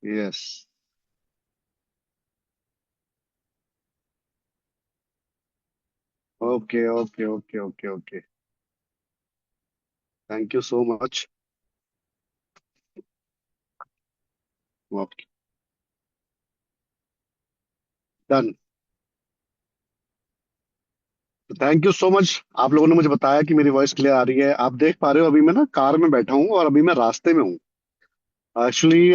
Yes. Okay okay okay okay okay. Thank you so much. Okay. Done. Thank you so much. आप लोगों ने मुझे बताया कि मेरी वॉइस क्लियर आ रही है। आप देख पा रहे हो, अभी मैं ना कार में बैठा हूँ और अभी मैं रास्ते में हूँ। एक्चुअली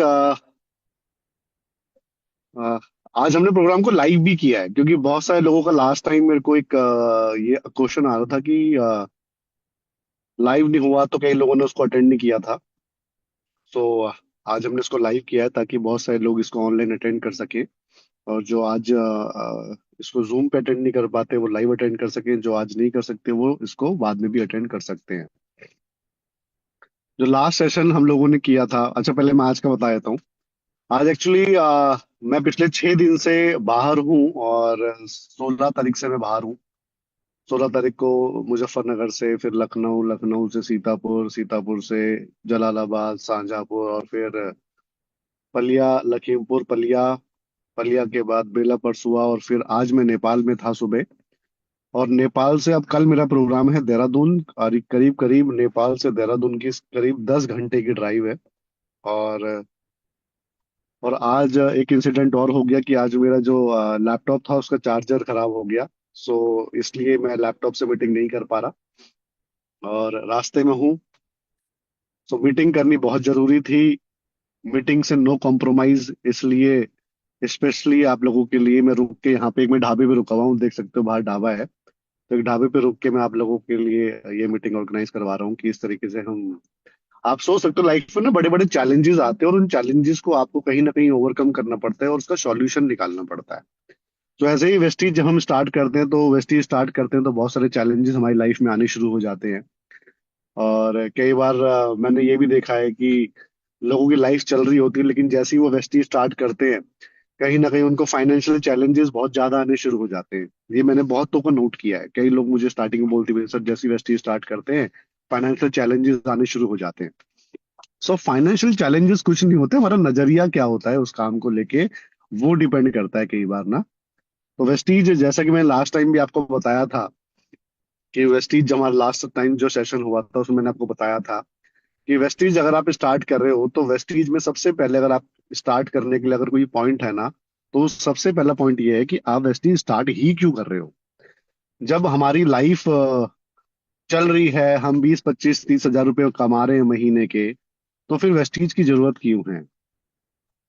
आज हमने प्रोग्राम को लाइव भी किया है, क्योंकि बहुत सारे लोगों का लास्ट टाइम मेरे को एक ये क्वेश्चन आ रहा था कि लाइव नहीं हुआ, तो कई लोगों ने उसको अटेंड नहीं किया था। सो आज हमने इसको लाइव किया है ताकि बहुत सारे लोग इसको ऑनलाइन अटेंड कर सके। और जो आज इसको जूम पे अटेंड नहीं कर पाते वो लाइव अटेंड कर सके, जो आज नहीं कर सकते वो इसको बाद में भी अटेंड कर सकते हैं। जो लास्ट सेशन हम लोगों ने किया था, अच्छा पहले मैं आज का बता देता हूँ। आज एक्चुअली मैं पिछले 6 दिन से बाहर हूँ, और 16 तारीख से मैं बाहर हूँ। 16 तारीख को मुजफ्फरनगर से, फिर लखनऊ, लखनऊ से सीतापुर, सीतापुर से जलालाबाद, शाहजहांपुर, और फिर पलिया, लखीमपुर पलिया, पलिया के बाद बेला परसुआ, और फिर आज मैं नेपाल में था सुबह। और नेपाल से अब कल मेरा प्रोग्राम है देहरादून, और करीब करीब नेपाल से देहरादून की करीब 10 घंटे की ड्राइव है। और आज एक इंसिडेंट और हो गया कि आज मेरा जो लैपटॉप था उसका चार्जर खराब हो गया। सो इसलिए मैं लैपटॉप से मीटिंग नहीं कर पा रहा, और रास्ते में हूँ। सो मीटिंग करनी बहुत जरूरी थी। मीटिंग से नो कॉम्प्रोमाइज, इसलिए स्पेशली आप लोगों के लिए मैं रुक के यहाँ पे, एक मैं ढाबे पे रुका हुआ हूँ, देख सकते हो बाहर ढाबा है। तो एक ढाबे पे रुक के मैं आप लोगों के लिए ये मीटिंग ऑर्गेनाइज करवा रहा हूँ कि इस तरीके से हम, आप सोच सकते हो लाइफ में ना बड़े बड़े चैलेंजेस आते हैं, और उन चैलेंजेस को आपको कहीं ना कहीं ओवरकम करना पड़ता है और उसका सॉल्यूशन निकालना पड़ता है। तो ऐसे ही वेस्टीज जब हम स्टार्ट करते हैं, तो वेस्टीज स्टार्ट करते हैं तो बहुत सारे चैलेंजेस हमारी लाइफ में आने शुरू हो जाते हैं। और कई बार मैंने ये भी देखा है कि लोगों की लाइफ चल रही होती है, लेकिन जैसे ही वो वेस्टीज स्टार्ट करते हैं, कहीं ना कहीं उनको फाइनेंशियल चैलेंजेस बहुत ज्यादा आने शुरू हो जाते हैं। ये मैंने बहुतों को नोट किया है। कई लोग मुझे स्टार्टिंग में बोलते हैं, सर जैसे वेस्टीज स्टार्ट करते हैं फाइनेंशियल चैलेंजेस आने शुरू हो जाते हैं। सो फाइनेंशियल चैलेंजेस कुछ नहीं होते, हमारा नजरिया क्या होता है उस काम को लेके, वो डिपेंड करता है कई बार ना। तो वेस्टीज, जैसा कि मैं लास्ट टाइम भी आपको बताया था कि वेस्टीज जब हमारा लास्ट टाइम जो सेशन हुआ था उसमें मैंने आपको बताया था कि वेस्टीज अगर आप स्टार्ट कर रहे हो, तो वेस्टीज में सबसे पहले अगर आप स्टार्ट करने के लिए अगर कोई पॉइंट है ना, तो सबसे पहला पॉइंट ये है कि आप वेस्टीज स्टार्ट ही क्यों कर रहे हो। जब हमारी लाइफ चल रही है, हम 20, 25, 30 हजार रुपये कमा रहे हैं महीने के, तो फिर वेस्टीज की जरूरत क्यों है।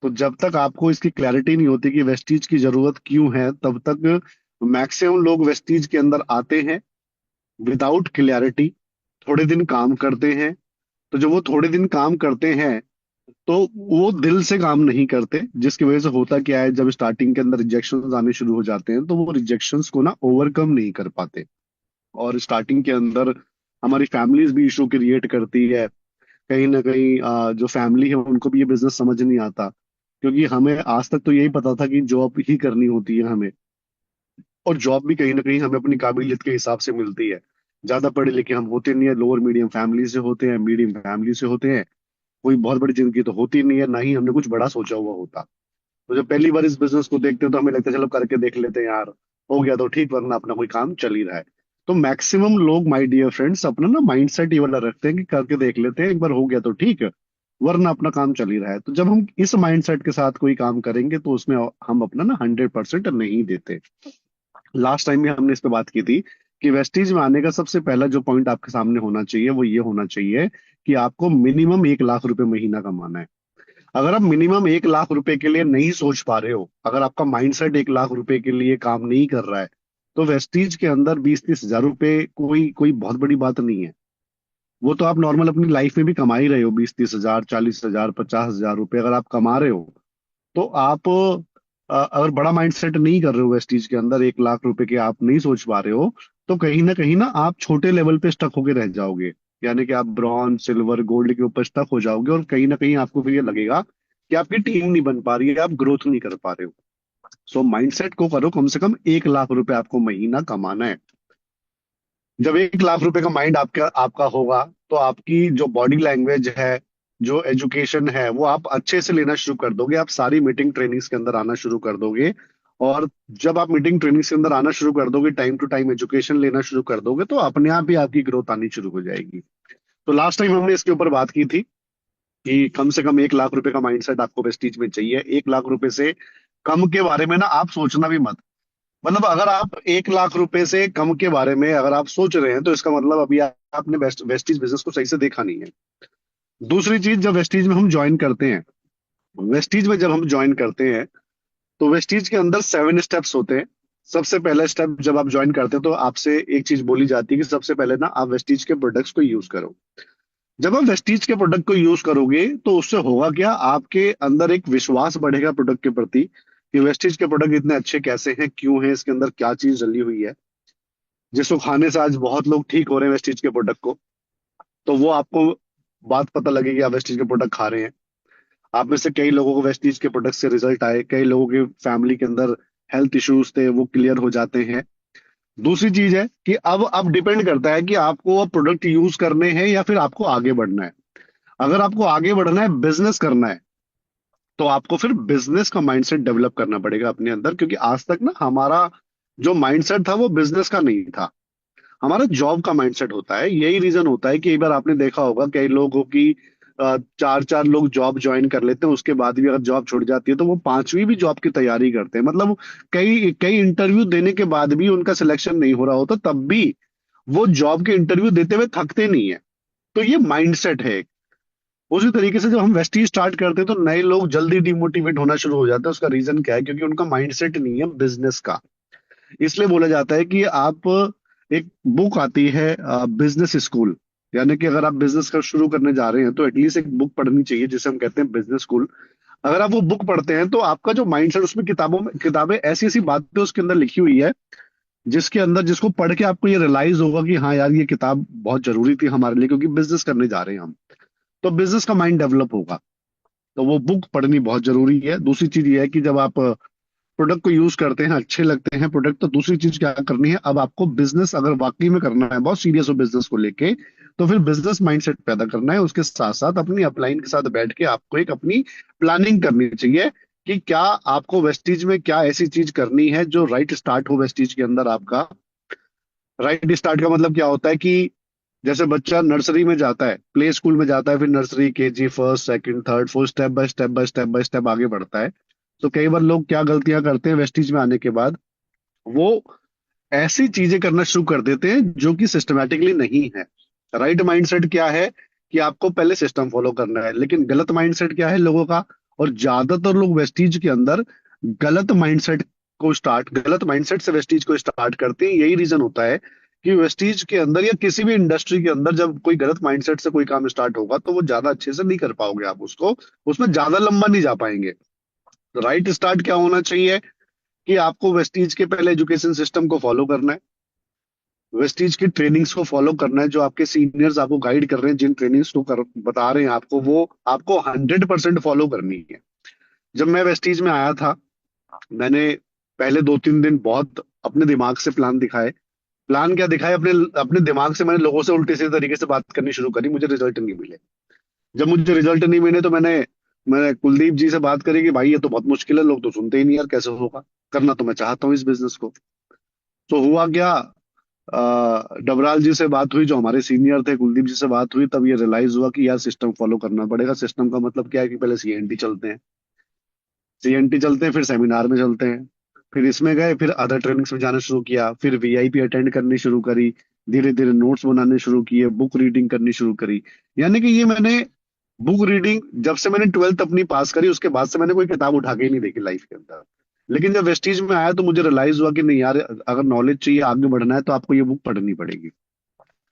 तो जब तक आपको इसकी क्लैरिटी नहीं होती कि वेस्टीज की जरूरत क्यों है, तब तक मैक्सिमम लोग वेस्टीज के अंदर आते हैं विदाउट क्लैरिटी, थोड़े दिन काम करते हैं। तो जब वो थोड़े दिन काम करते हैं, तो वो दिल से काम नहीं करते, जिसकी वजह से होता क्या है, जब स्टार्टिंग के अंदर रिजेक्शंस आने शुरू हो जाते हैं, तो वो रिजेक्शंस को ना ओवरकम नहीं कर पाते। और स्टार्टिंग के अंदर हमारी फैमिलीज भी इशू क्रिएट करती है। कहीं ना कहीं जो फैमिली है उनको भी ये बिजनेस समझ नहीं आता, क्योंकि हमें आज तक तो यही पता था कि जॉब ही करनी होती है हमें। और जॉब भी कहीं ना कहीं हमें अपनी काबिलियत के हिसाब से मिलती है। ज्यादा पढ़े लिखे हम होते नहीं है, लोअर मीडियम फैमिली से होते हैं, मीडियम फैमिली से होते हैं। कोई बहुत बड़ी जिंदगी तो होती नहीं है, ना ही हमने कुछ बड़ा सोचा हुआ होता। तो जब पहली बार इस बिजनेस को देखते हैं तो हमें लगता है चलो करके देख लेते हैं यार, हो गया तो ठीक, वरना अपना कोई काम चल ही रहा है। तो मैक्सिमम लोग, माय डियर फ्रेंड्स, अपना ना माइंडसेट ये वाला रखते हैं कि करके देख लेते हैं, एक बार हो गया तो ठीक है, वरना अपना काम चल ही रहा है। तो जब हम इस माइंडसेट के साथ कोई काम करेंगे, तो उसमें हम अपना ना 100% नहीं देते। लास्ट टाइम भी हमने इस पे बात की थी कि वेस्टीज में आने का सबसे पहला जो पॉइंट आपके सामने होना चाहिए वो ये होना चाहिए कि आपको मिनिमम 1 लाख रुपए महीना कमाना है। अगर आप मिनिमम 1 लाख रुपए के लिए नहीं सोच पा रहे हो, अगर आपका माइंडसेट 1 लाख रुपए के लिए काम नहीं कर रहा है, तो वेस्टीज के अंदर 20, 30 हजार रुपए कोई कोई बहुत बड़ी बात नहीं है। वो तो आप नॉर्मल अपनी लाइफ में भी कमा ही रहे हो, 20, 30 हजार, 40 हजार, 50 हजार रुपए अगर आप कमा रहे हो। तो आप अगर बड़ा माइंडसेट नहीं कर रहे हो वेस्टीज के अंदर, 1 लाख रुपए के आप नहीं सोच पा रहे हो, तो कहीं ना आप छोटे लेवल पे स्टक होके रह जाओगे। यानी कि आप ब्रॉन्ज, सिल्वर, गोल्ड के ऊपर स्टक हो जाओगे, और कहीं ना कहीं आपको फिर ये लगेगा कि आपकी टीम नहीं बन पा रही है, आप ग्रोथ नहीं कर पा रहे हो। सो माइंडसेट को करो, कम से कम 1 लाख रुपए आपको महीना कमाना है। जब 1 लाख रुपए का माइंड आपका आपका होगा, तो आपकी जो बॉडी लैंग्वेज है, जो एजुकेशन है वो आप अच्छे से लेना शुरू कर दोगे, आप सारी मीटिंग ट्रेनिंग्स के अंदर आना शुरू कर दोगे। और जब आप मीटिंग ट्रेनिंग्स के अंदर आना शुरू कर दोगे, टाइम टू टाइम एजुकेशन लेना शुरू कर दोगे, तो अपने आप ही आपकी ग्रोथ आनी शुरू हो जाएगी। तो लास्ट टाइम हमने इसके ऊपर बात की थी कि कम से कम 1 लाख रुपए का माइंडसेट आपको वेस्टीज में चाहिए। 1 लाख रुपए से कम के बारे में ना आप सोचना भी मत। मतलब अगर आप 1 लाख रुपए से कम के बारे में अगर आप सोच रहे हैं, तो इसका मतलब अभी आपने वेस्टीज बिजनेस को सही से देखा नहीं है। दूसरी चीज, जब वेस्टीज में हम ज्वाइन करते हैं, वेस्टीज में जब हम ज्वाइन करते हैं, तो वेस्टीज के अंदर 7 स्टेप्स होते हैं। सबसे पहला स्टेप, जब आप ज्वाइन करते हैं तो आपसे एक चीज बोली जाती है कि सबसे पहले ना आप वेस्टीज के प्रोडक्ट्स को यूज करो। जब आप वेस्टीज के प्रोडक्ट को यूज करोगे तो उससे होगा क्या, आपके अंदर एक विश्वास बढ़ेगा प्रोडक्ट के प्रति कि वेस्टीज के प्रोडक्ट इतने अच्छे कैसे हैं, क्यों हैं, इसके अंदर क्या चीज डली हुई है, जिसको खाने से आज बहुत लोग ठीक हो रहे हैं वेस्टीज के प्रोडक्ट को। तो वो आपको बात पता लगेगी, आप वेस्टीज के प्रोडक्ट खा रहे हैं। आप में से कई लोगों को वेस्टीज के प्रोडक्ट से रिजल्ट आए, कई लोगों के फैमिली के अंदर हेल्थ इश्यूज थे वो क्लियर हो जाते हैं। दूसरी चीज है कि अब डिपेंड करता है कि आपको वो प्रोडक्ट यूज करने हैं या फिर आपको आगे बढ़ना है। अगर आपको आगे बढ़ना है, बिजनेस करना है, तो आपको फिर बिजनेस का माइंडसेट डेवलप करना पड़ेगा अपने अंदर, क्योंकि आज तक ना हमारा जो माइंडसेट था वो बिजनेस का नहीं था, हमारा जॉब का माइंडसेट होता है। यही रीजन होता है कि एक बार आपने देखा होगा कई लोगों की 4 4 लोग जॉब ज्वाइन कर लेते हैं, उसके बाद भी अगर जॉब छूट जाती है तो वो 5वीं भी जॉब की तैयारी करते हैं। मतलब कई कई इंटरव्यू देने के बाद भी उनका सिलेक्शन नहीं हो रहा होता, तब भी वो जॉब के इंटरव्यू देते हुए थकते नहीं है। तो ये माइंडसेट है। उसी तरीके से जब हम वेस्टीज स्टार्ट करते हैं तो नए लोग जल्दी डिमोटिवेट होना शुरू हो जाते हैं। उसका रीजन क्या है, क्योंकि उनका माइंडसेट नहीं है बिजनेस का। इसलिए बोला जाता है कि आप, एक बुक आती है बिजनेस स्कूल, यानी कि अगर आप बिजनेस का शुरू करने जा रहे हैं तो एटलीस्ट एक बुक पढ़नी चाहिए जिसे हम कहते हैं बिजनेस स्कूल। अगर आप वो बुक पढ़ते हैं तो आपका जो माइंडसेट, उसमें किताबें ऐसी ऐसी बातें उसके अंदर लिखी हुई है, जिसके अंदर जिसको पढ़ के आपको ये रियलाइज होगा कि हाँ यार, ये किताब बहुत जरूरी थी हमारे लिए, क्योंकि बिजनेस करने जा रहे हैं हम। तो बिजनेस का माइंड डेवलप होगा, तो वो बुक पढ़नी बहुत जरूरी है। दूसरी चीज ये है कि जब आप प्रोडक्ट को यूज करते हैं, अच्छे लगते हैं प्रोडक्ट, तो दूसरी चीज क्या करनी है, अब आपको बिजनेस अगर वाकई में करना है, बहुत सीरियस हो बिजनेस को लेके, तो फिर बिजनेस माइंडसेट पैदा करना है। उसके साथ साथ अपनी अपलाइन के साथ बैठ के आपको एक अपनी प्लानिंग करनी चाहिए कि क्या आपको वेस्टीज में क्या ऐसी चीज करनी है जो राइट स्टार्ट हो वेस्टीज के अंदर आपका। राइट स्टार्ट का मतलब क्या होता है कि जैसे बच्चा नर्सरी में जाता है, प्ले स्कूल में जाता है, फिर nursery, KG, first, second, third, fourth, step आगे बढ़ता है। तो कई बार लोग क्या गलतियां करते हैं वेस्टीज में आने के बाद, वो ऐसी चीजें करना शुरू कर देते हैं जो कि सिस्टमैटिकली नहीं है। राइट माइंडसेट क्या है कि आपको पहले सिस्टम फॉलो करना है, लेकिन गलत माइंडसेट क्या है लोगों का, और ज्यादातर लोग वेस्टीज के अंदर गलत माइंडसेट से वेस्टीज को स्टार्ट करते हैं। यही रीजन होता है कि वेस्टीज के अंदर या किसी भी इंडस्ट्री के अंदर जब कोई गलत माइंडसेट से कोई काम स्टार्ट होगा तो वो ज्यादा अच्छे से नहीं कर पाओगे आप उसको, उसमें ज्यादा लंबा नहीं जा पाएंगे। तो राइट स्टार्ट क्या होना चाहिए कि आपको वेस्टीज के पहले एजुकेशन सिस्टम को फॉलो करना है, वेस्टीज की ट्रेनिंग्स को फॉलो करना है, जो आपके सीनियर्स आपको गाइड कर रहे हैं, जिन ट्रेनिंग्स को बता रहे हैं आपको, वो आपको 100% फॉलो करनी है। जब मैं वेस्टीज में आया था, मैंने पहले 2 3 दिन बहुत अपने दिमाग से प्लान दिखाए। प्लान क्या दिखाए, अपने अपने दिमाग से मैंने लोगों से उल्टे सीधे तरीके से बात करनी शुरू करी, मुझे रिजल्ट नहीं मिले। जब मुझे रिजल्ट नहीं मिले तो मैंने मैंने कुलदीप जी से बात करी कि भाई ये तो बहुत मुश्किल है, लोग तो सुनते ही नहीं यार, कैसे होगा, करना तो मैं चाहता हूँ इस बिजनेस को। तो हुआ क्या, डबराल जी से बात हुई जो हमारे सीनियर थे, कुलदीप जी से बात हुई, तब ये रियलाइज हुआ कि यार सिस्टम फॉलो करना पड़ेगा। सिस्टम का मतलब क्या है कि पहले सीएनटी चलते हैं, सीएनटी चलते हैं, फिर सेमिनार में चलते हैं, फिर इसमें गए, फिर अदर ट्रेनिंग्स में जाना शुरू किया, फिर वीआईपी अटेंड करनी शुरू करी, धीरे धीरे नोट्स बनाने शुरू किए, बुक रीडिंग करनी शुरू करी। यानी कि ये मैंने बुक रीडिंग, जब से मैंने 12th अपनी पास करी उसके बाद से मैंने कोई किताब उठा के ही नहीं देखी लाइफ के अंदर। लेकिन जब वेस्टीज में आया तो मुझे रियलाइज हुआ कि नहीं यार, अगर नॉलेज चाहिए, आगे बढ़ना है, तो आपको ये बुक पढ़नी पड़ेगी।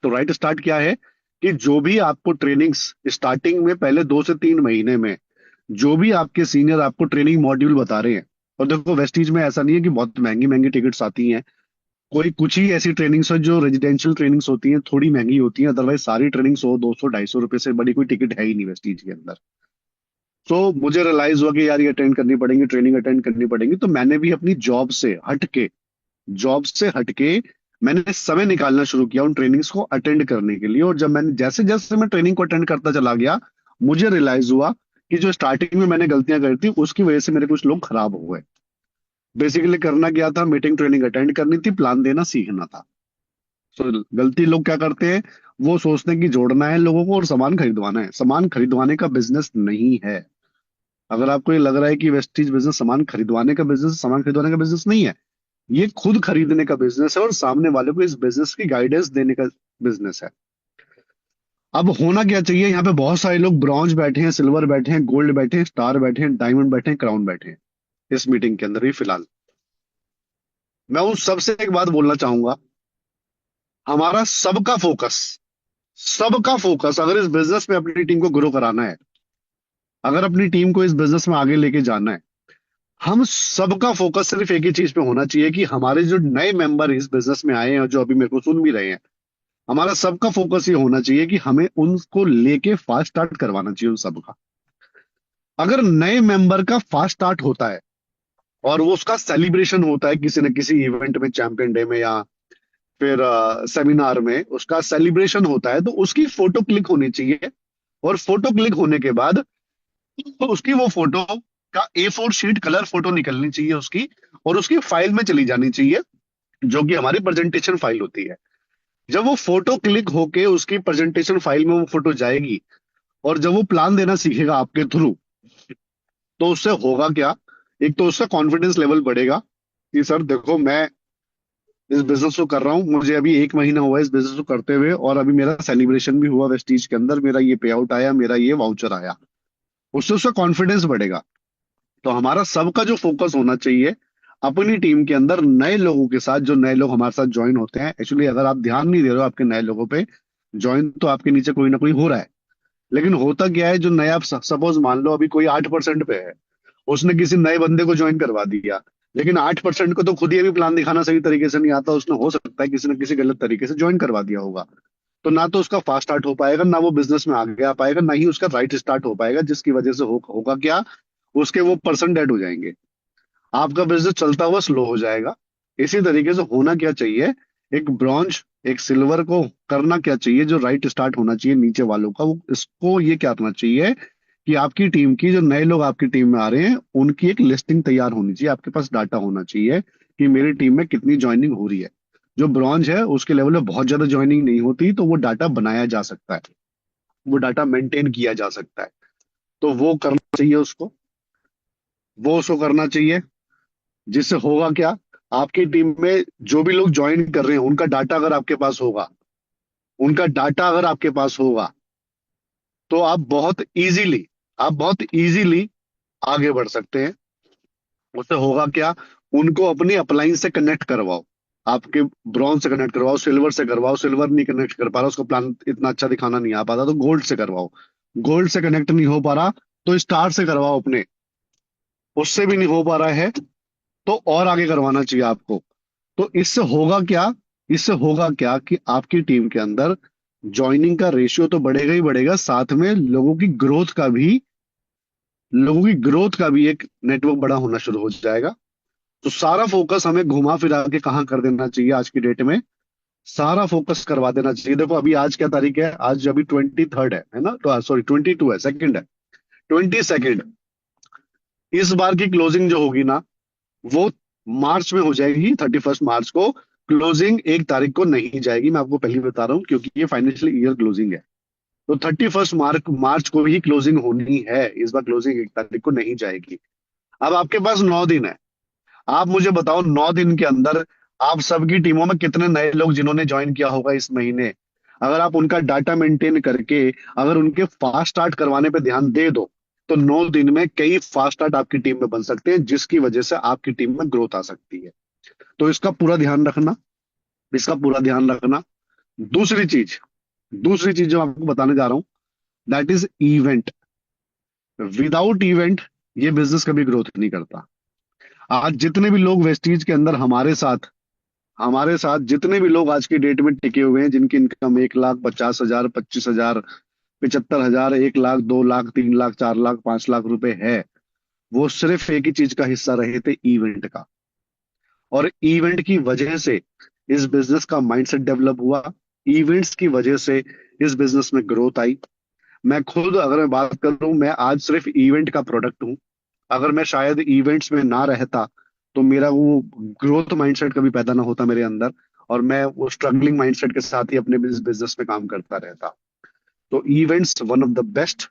तो राइट स्टार्ट क्या है कि जो भी आपको ट्रेनिंग्स स्टार्टिंग में पहले 2 से 3 महीने में, जो भी आपके सीनियर आपको ट्रेनिंग मॉड्यूल बता रहे हैं, और देखो वेस्टीज में ऐसा नहीं है कि बहुत महंगी महंगी टिकट्स आती हैं, कोई कुछ ही ऐसी ट्रेनिंग्स है जो रेजिडेंशियल ट्रेनिंग्स होती हैं, थोड़ी महंगी होती हैं, अदरवाइज सारी ट्रेनिंग 100 200 250 रुपए से बड़ी कोई टिकट है ही नहीं वेस्टीज के अंदर। तो मुझे रियलाइज हुआ कि यार ये अटेंड करनी पड़ेंगी, ट्रेनिंग अटेंड करनी पड़ेंगी। तो मैंने भी अपनी जॉब से हटके मैंने समय निकालना शुरू किया उन ट्रेनिंग्स को अटेंड करने के लिए। और जब मैंने जैसे जैसे मैं ट्रेनिंग को अटेंड करता चला गया, मुझे रियलाइज हुआ कि जो स्टार्टिंग में मैंने गलतियां करी थी उसकी वजह से मेरे कुछ लोग खराब हो गए। बेसिकली करना क्या था, मीटिंग ट्रेनिंग अटेंड करनी थी, प्लान देना सीखना था। तो गलती लोग क्या करते हैं, वो सोचते हैं कि जोड़ना है लोगों को और सामान खरीदवाना है। सामान खरीदवाने का बिजनेस नहीं है। अगर आपको ये लग रहा है कि वेस्टीज बिजनेस सामान खरीदवाने का बिजनेस, सामान खरीदवाने का बिजनेस नहीं है। ये खुद खरीदने का बिजनेस है और सामने वाले को इस बिजनेस की गाइडेंस देने का बिजनेस है। अब होना क्या चाहिए, यहाँ पे बहुत सारे लोग ब्रॉन्ज बैठे हैं, सिल्वर बैठे हैं, गोल्ड बैठे हैं, स्टार बैठे हैं, डायमंड बैठे हैं, क्राउन बैठे हैं इस मीटिंग के अंदर ही फिलहाल। मैं उन सबसे एक बात बोलना चाहूंगा। हमारा सबका फोकस अगर इस बिजनेस में अपनी टीम को ग्रो कराना है, अगर अपनी टीम को इस बिजनेस में आगे लेके जाना है, हम सबका फोकस सिर्फ एक ही चीज पे होना चाहिए कि हमारे जो नए मेंबर इस बिजनेस में आए हैं और जो अभी मेरे को सुन भी रहे हैं, हमारा सबका फोकस ये होना चाहिए कि हमें उनको लेके फास्ट स्टार्ट करवाना चाहिए उन सबका। अगर नए मेंबर का फास्ट स्टार्ट होता है और वो उसका सेलिब्रेशन होता है किसी न किसी इवेंट में, चैंपियन डे में या फिर सेमिनार में उसका सेलिब्रेशन होता है, तो उसकी फोटो क्लिक होनी चाहिए। और फोटो क्लिक होने के बाद तो उसकी वो फोटो का A4 शीट कलर फोटो निकलनी चाहिए उसकी, और उसकी फाइल में चली जानी चाहिए, जो कि हमारी प्रेजेंटेशन फाइल होती है। जब वो फोटो क्लिक होके उसकी प्रेजेंटेशन फाइल में वो फोटो जाएगी, और जब वो प्लान देना सीखेगा आपके थ्रू, तो उससे होगा क्या, एक तो उसका कॉन्फिडेंस लेवल बढ़ेगा कि सर देखो, मैं इस बिजनेस को कर रहा हूँ, मुझे अभी 1 महीना हुआ है इस बिजनेस को करते हुए, और अभी मेरा सेलिब्रेशन भी हुआ वेस्टीज के अंदर, मेरा ये पे आउट आया, मेरा ये वाउचर आया। उससे उसका कॉन्फिडेंस बढ़ेगा। तो हमारा सबका जो फोकस होना चाहिए अपनी टीम के अंदर नए लोगों के साथ, जो नए लोग हमारे साथ ज्वाइन होते हैं, एक्चुअली अगर आप ध्यान नहीं दे रहे हो आपके नए लोगों पे, ज्वाइन तो आपके नीचे कोई ना कोई हो रहा है, लेकिन होता क्या है, जो नया, सपोज मान लो अभी कोई 8% पे है, उसने किसी नए बंदे को ज्वाइन करवा दिया, लेकिन 8% को तो खुद ही अभी प्लान दिखाना सही तरीके से नहीं आता, उसने हो सकता है किसी न किसी गलत तरीके से ज्वाइन करवा दिया होगा। तो ना तो उसका फास्ट स्टार्ट हो पाएगा, ना वो बिजनेस में आगे आ पाएगा, ना ही उसका राइट स्टार्ट हो पाएगा, जिसकी वजह से होगा क्या, उसके वो पर्सन डेड हो जाएंगे, आपका बिजनेस चलता हुआ स्लो हो जाएगा। इसी तरीके से होना क्या चाहिए, एक ब्रॉन्ज एक सिल्वर को करना क्या चाहिए, जो राइट स्टार्ट होना चाहिए नीचे वालों का, वो इसको ये क्या करना चाहिए कि आपकी टीम की, जो नए लोग आपकी टीम में आ रहे हैं, उनकी एक लिस्टिंग तैयार होनी चाहिए, आपके पास डाटा होना चाहिए कि मेरी टीम में कितनी ज्वाइनिंग हो रही है। जो ब्रॉन्ज है उसके लेवल में बहुत ज्यादा ज्वाइनिंग नहीं होती, तो वो डाटा बनाया जा सकता है, वो डाटा मेंटेन किया जा सकता है। तो वो करना चाहिए उसको, वो उसको करना चाहिए। जिससे होगा क्या, आपकी टीम में जो भी लोग ज्वाइन कर रहे हैं उनका डाटा अगर आपके पास होगा, उनका डाटा अगर आपके पास होगा, तो आप बहुत इजीली आगे बढ़ सकते हैं। उससे होगा क्या, उनको अपनी अपलाइन से कनेक्ट करवाओ, आपके ब्रॉन्ज से कनेक्ट करवाओ, सिल्वर से करवाओ, सिल्वर नहीं कनेक्ट कर पा रहा, उसको प्लान इतना अच्छा दिखाना नहीं आ पाता, तो गोल्ड से करवाओ, गोल्ड से कनेक्ट नहीं हो पा रहा तो स्टार से करवाओ अपने, उससे भी नहीं हो पा रहा है तो और आगे करवाना चाहिए आपको। तो इससे होगा क्या कि आपकी टीम के अंदर ज्वाइनिंग का रेशियो तो बढ़ेगा ही बढ़ेगा, साथ में लोगों की ग्रोथ का भी एक नेटवर्क बड़ा होना शुरू हो जाएगा। तो सारा फोकस हमें घुमा फिरा के कहाँ कर देना चाहिए आज की डेट में, सारा फोकस करवा देना चाहिए। देखो अभी आज क्या तारीख है, आज अभी 23rd है ना, तो सॉरी 22 है, सेकंड है, 22nd। इस बार की क्लोजिंग जो होगी ना, वो मार्च में हो जाएगी, 31 मार्च को। क्लोजिंग 1 तारीख को नहीं जाएगी, मैं आपको पहले ही बता रहा हूँ, क्योंकि ये फाइनेंशियल ईयर क्लोजिंग है। तो 31 मार्च मार्च को ही क्लोजिंग होनी है, इस बार क्लोजिंग 1 तारीख को नहीं जाएगी। अब आपके पास 9 दिन है। आप मुझे बताओ 9 दिन के अंदर आप सबकी टीमों में कितने नए लोग जिन्होंने ज्वाइन किया होगा इस महीने, अगर आप उनका डाटा मेंटेन करके, अगर उनके फास्ट स्टार्ट करवाने पे ध्यान दे दो, तो 9 दिन में कई फास्ट स्टार्ट आपकी टीम में बन सकते हैं, जिसकी वजह से आपकी टीम में ग्रोथ आ सकती है। तो इसका पूरा ध्यान रखना। दूसरी चीज जो आपको बताने जा रहा हूं, that is event. Without event ये बिजनेस कभी ग्रोथ नहीं करता। आज जितने भी लोग वेस्टीज के अंदर हमारे साथ जितने भी लोग आज की डेट में टिके हुए हैं, जिनकी इनकम 1,50,000, 25,000, 75,000, 1,00,000, 2,00,000, 3,00,000, 4,00,000, 5,00,000 रुपए है, वो सिर्फ एक ही चीज का हिस्सा रहे थे, इवेंट का। और इवेंट की वजह से इस बिजनेस का माइंडसेट डेवलप हुआ, इवेंट्स की वजह से इस बिजनेस में ग्रोथ आई। मैं खुद अगर मैं बात करूं, मैं आज सिर्फ इवेंट का प्रोडक्ट हूं। अगर मैं शायद इवेंट्स में ना रहता तो मेरा वो ग्रोथ माइंडसेट कभी पैदा ना होता मेरे अंदर, और मैं वो स्ट्रगलिंग माइंडसेट के साथ ही अपने बिजनेस में काम करता रहता। तो events one of the best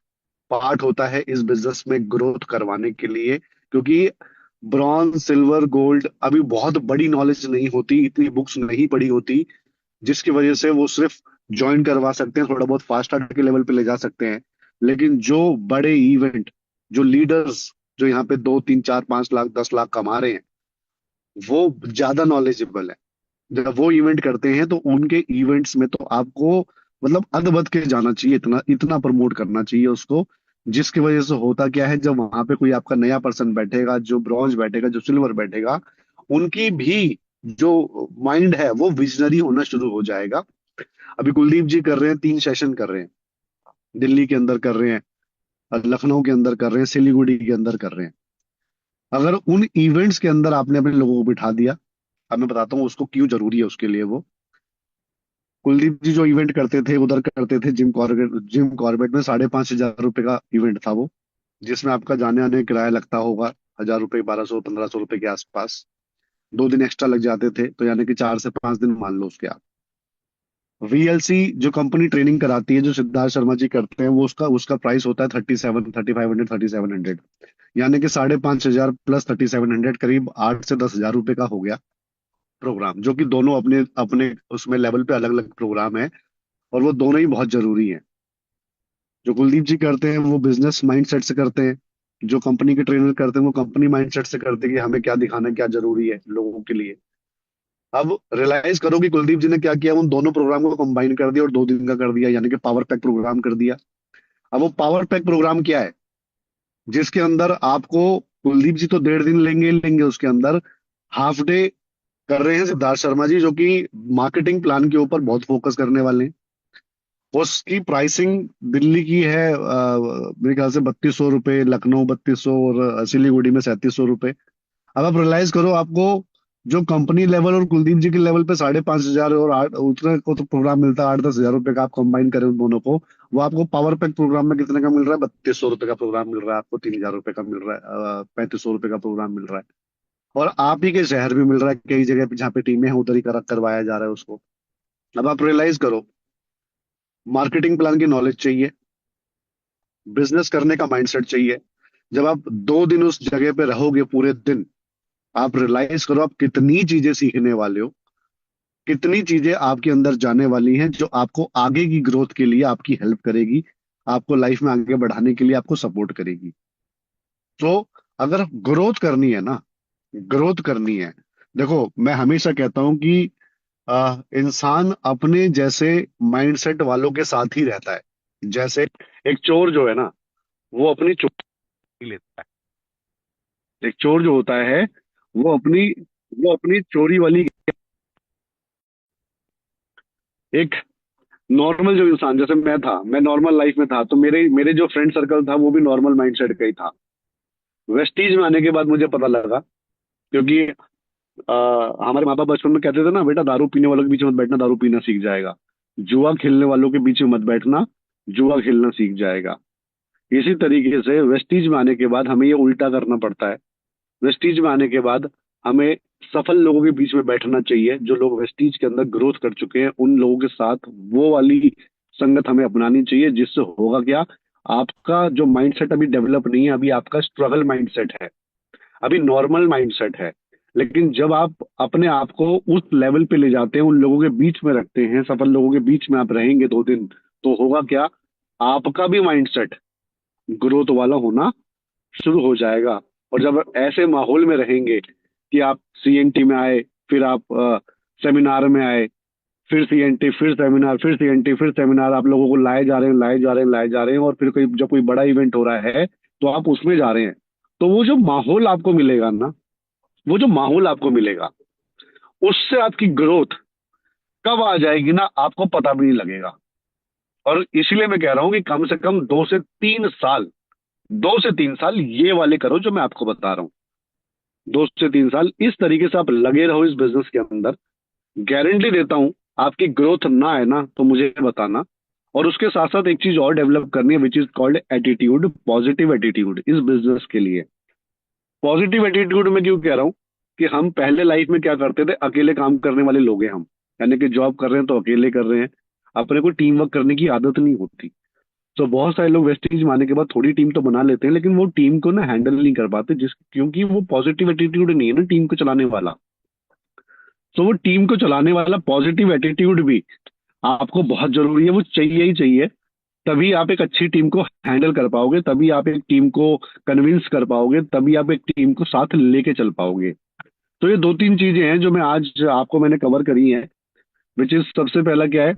part होता है इस बिजनेस में ग्रोथ करवाने के लिए, क्योंकि ब्रॉन्ज सिल्वर गोल्ड अभी बहुत बड़ी नॉलेज नहीं होती, इतनी बुक्स नहीं पढ़ी होती, जिसकी वजह से वो सिर्फ ज्वाइन करवा सकते हैं, थोड़ा बहुत फास्ट स्टार्ट के लेवल पे ले जा सकते हैं। लेकिन जो बड़े इवेंट, जो लीडर्स, जो यहाँ पे 2 3 4 5 लाख 10 लाख कमा रहे हैं, वो ज्यादा नॉलेजेबल है। जब वो इवेंट करते हैं तो उनके इवेंट्स में तो आपको मतलब अदबद के जाना चाहिए, इतना इतना प्रमोट करना चाहिए उसको। जिसकी वजह से होता क्या है, जब वहां पे कोई आपका नया पर्सन बैठेगा, जो ब्रॉन्ज बैठेगा, जो सिल्वर बैठेगा, उनकी भी जो माइंड है वो विजनरी होना शुरू हो जाएगा। अभी कुलदीप जी कर रहे हैं, 3 सेशन कर रहे हैं, दिल्ली के अंदर कर रहे हैं, लखनऊ के अंदर कर रहे हैं, सिलीगुड़ी के अंदर कर रहे हैं। अगर उन इवेंट्स के अंदर आपने अपने लोगों को बिठा दिया, अब मैं बताता हूँ उसको क्यों जरूरी है उसके लिए वो। कुलदीप जी जो इवेंट करते थे उधर करते थे जिम कॉर्बेट में, 5,500 रुपये का इवेंट था वो, जिसमें आपका जाने आने का किराया लगता होगा 1,000 रुपये, 1,200 1,500 रुपये के आसपास। 2 दिन एक्स्ट्रा लग जाते थे, तो यानी कि 4 से 5 दिन मान लो उसके आप। वीएलसी जो कंपनी ट्रेनिंग कराती है, जो सिद्धार्थ शर्मा जी करते हैं, वो उसका उसका प्राइस होता है 37, 3,500, 3,700। यानी कि 5,500 प्लस 3,700, करीब 8 से 10 हजार रुपये का हो गया प्रोग्राम, जो कि दोनों अपने अपने उसमें लेवल पे अलग अलग प्रोग्राम है, और वो दोनों ही बहुत जरूरी हैं। जो कुलदीप जी करते हैं वो बिजनेस माइंडसेट से करते हैं, जो कंपनी के ट्रेनर करते हैं वो कंपनी माइंडसेट से करते हैं कि हमें क्या दिखाना है, क्या जरूरी है लोगों के लिए। अब रियलाइज करो कि कुलदीप जी ने क्या किया, उन दोनों प्रोग्राम को कंबाइन कर दिया और 2 दिन का कर दिया, यानी कि पावर पैक प्रोग्राम कर दिया। अब वो पावर पैक प्रोग्राम क्या है, जिसके अंदर आपको, कुलदीप जी तो 1.5 दिन लेंगे लेंगे, उसके अंदर हाफ डे कर रहे हैं सिद्धार्थ शर्मा जी, जो कि मार्केटिंग प्लान के ऊपर बहुत फोकस करने वाले हैं। उसकी प्राइसिंग दिल्ली की है मेरे ख्याल से 3,200 रुपये, लखनऊ 3,200, और सिलीगुड़ी में 3,700 रुपये। अब आप रियलाइज करो, आपको जो कंपनी लेवल और कुलदीप जी के लेवल पे 5,500 और आठ उतने को तो प्रोग्राम मिलता है, 8 10 हजार रुपये का, आप कंबाइन करें उन दोनों को, वो आपको पावर पैक प्रोग्राम में कितने का मिल रहा है? 3,200 रुपये का प्रोग्राम मिल रहा है आपको, 3,000 रुपये का मिल रहा है, 3,500 रुपये का प्रोग्राम मिल रहा है। और आप ही के शहर भी मिल रहा है, कई जगह पे जहाँ पे टीमें हैं उधर ही करवाया जा रहा है उसको। अब आप रियलाइज करो, मार्केटिंग प्लान की नॉलेज चाहिए, बिजनेस करने का माइंडसेट चाहिए। जब आप 2 दिन उस जगह पे रहोगे पूरे दिन, आप रियलाइज करो आप कितनी चीजें सीखने वाले हो, कितनी चीजें आपके अंदर जाने वाली हैं, जो आपको आगे की ग्रोथ के लिए आपकी हेल्प करेगी, आपको लाइफ में आगे बढ़ाने के लिए आपको सपोर्ट करेगी। तो अगर ग्रोथ करनी है ना, ग्रोथ करनी है, देखो मैं हमेशा कहता हूं कि इंसान अपने जैसे माइंडसेट वालों के साथ ही रहता है। जैसे एक चोर जो है ना, वो अपनी चोरी लेता है। एक चोर जो होता है, वो अपनी वो अपनी चोरी वाली, एक नॉर्मल जो इंसान, जैसे मैं था, मैं नॉर्मल लाइफ में था, तो मेरे मेरे जो फ्रेंड सर्कल था वो भी नॉर्मल माइंडसेट का ही था। वेस्टीज में आने के बाद मुझे पता लगा, क्योंकि हमारे माँ बाप बचपन में कहते थे ना, बेटा दारू पीने वालों के बीच में मत बैठना, दारू पीना सीख जाएगा। जुआ खेलने वालों के बीच में मत बैठना, जुआ खेलना सीख जाएगा। इसी तरीके से वेस्टीज में आने के बाद हमें ये उल्टा करना पड़ता है। वेस्टीज में आने के बाद हमें सफल लोगों के बीच में बैठना चाहिए, जो लोग वेस्टीज के अंदर ग्रोथ कर चुके हैं, उन लोगों के साथ वो वाली संगत हमें अपनानी चाहिए। जिससे होगा क्या, आपका जो माइंडसेट अभी डेवलप नहीं है, अभी आपका स्ट्रगल माइंडसेट है, अभी नॉर्मल माइंडसेट है। लेकिन जब आप अपने आप को उस लेवल पे ले जाते हैं, उन लोगों के बीच में रखते हैं, सफल लोगों के बीच में आप रहेंगे 2 दिन, तो होगा क्या, आपका भी माइंडसेट ग्रोथ वाला होना शुरू हो जाएगा। और जब ऐसे माहौल में रहेंगे कि आप सीएनटी में आए, फिर आप सेमिनार में आए, फिर सीएनटी, फिर सेमिनार, फिर सीएनटी, फिर सेमिनार, आप लोगों को लाए जा रहे हैं, लाए जा रहे हैं, लाए जा रहे हैं, और फिर कोई जब कोई बड़ा इवेंट हो रहा है तो आप उसमें जा रहे हैं, तो वो जो माहौल आपको मिलेगा ना, वो जो माहौल आपको मिलेगा, उससे आपकी ग्रोथ कब आ जाएगी ना, आपको पता भी नहीं लगेगा। और इसलिए मैं कह रहा हूं कि कम से कम 2 से 3 साल, 2 से 3 साल ये वाले करो जो मैं आपको बता रहा हूँ। 2 से 3 साल इस तरीके से आप लगे रहो इस बिजनेस के अंदर, गारंटी देता हूं, आपकी ग्रोथ ना है ना तो मुझे बताना, और उसके साथ साथ एक चीज और डेवलप करनी है, which is called attitude, positive attitude इस बिजनेस के लिए। पॉजिटिव एटीट्यूड में क्यों कह रहा हूँ कि हम पहले लाइफ में क्या करते थे, अकेले काम करने वाले लोग हैं हम, यानी कि जॉब कर रहे हैं तो अकेले कर रहे हैं, अपने को टीम वर्क करने की आदत नहीं होती। तो बहुत सारे लोग वेस्टेज आने के बाद थोड़ी टीम तो बना लेते हैं, लेकिन वो टीम को ना हैंडल नहीं कर पाते, जिस क्योंकि वो पॉजिटिव एटीट्यूड नहीं है ना टीम को चलाने वाला। तो वो टीम को चलाने वाला पॉजिटिव एटीट्यूड भी आपको बहुत जरूरी है, वो चाहिए ही चाहिए। तभी आप एक अच्छी टीम को हैंडल कर पाओगे, तभी आप एक टीम को कन्विंस कर पाओगे, तभी आप एक टीम को साथ लेके चल पाओगे। तो ये दो तीन चीजें हैं जो मैं आज आपको मैंने कवर करी हैं। विच इज सबसे पहला क्या है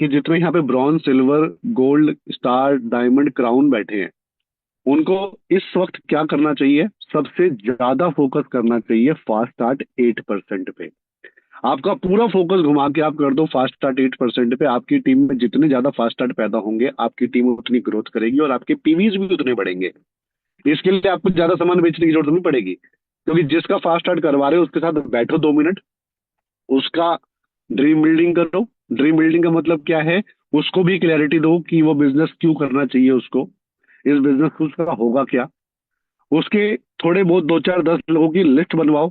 कि जितने यहाँ पे bronze, silver, gold, star, diamond, crown बैठे हैं, उनको इस वक्त क्या करना चाहिए, सबसे ज्यादा फोकस करना चाहिए फास्ट स्टार्ट 8% पे। आपका पूरा फोकस घुमा के आप कर दो फास्ट स्टार्ट 8% पे, आपकी टीम में जितने ज्यादा फास्ट स्टार्ट पैदा होंगे, आपकी टीम उतनी ग्रोथ करेगी और आपके पीवीज भी उतने बढ़ेंगे। इसके लिए आपको ज्यादा सामान बेचने की जरूरत नहीं पड़ेगी, क्योंकि जिसका फास्ट स्टार्ट करवा रहे हो उसके साथ बैठो 2 मिनट, उसका ड्रीम बिल्डिंग करो। ड्रीम बिल्डिंग का मतलब क्या है, उसको भी क्लैरिटी दो कि वो बिजनेस क्यों करना चाहिए उसको, इस बिजनेस को उसका होगा क्या। उसके थोड़े बहुत 2 4 10 लोगों की लिस्ट बनवाओ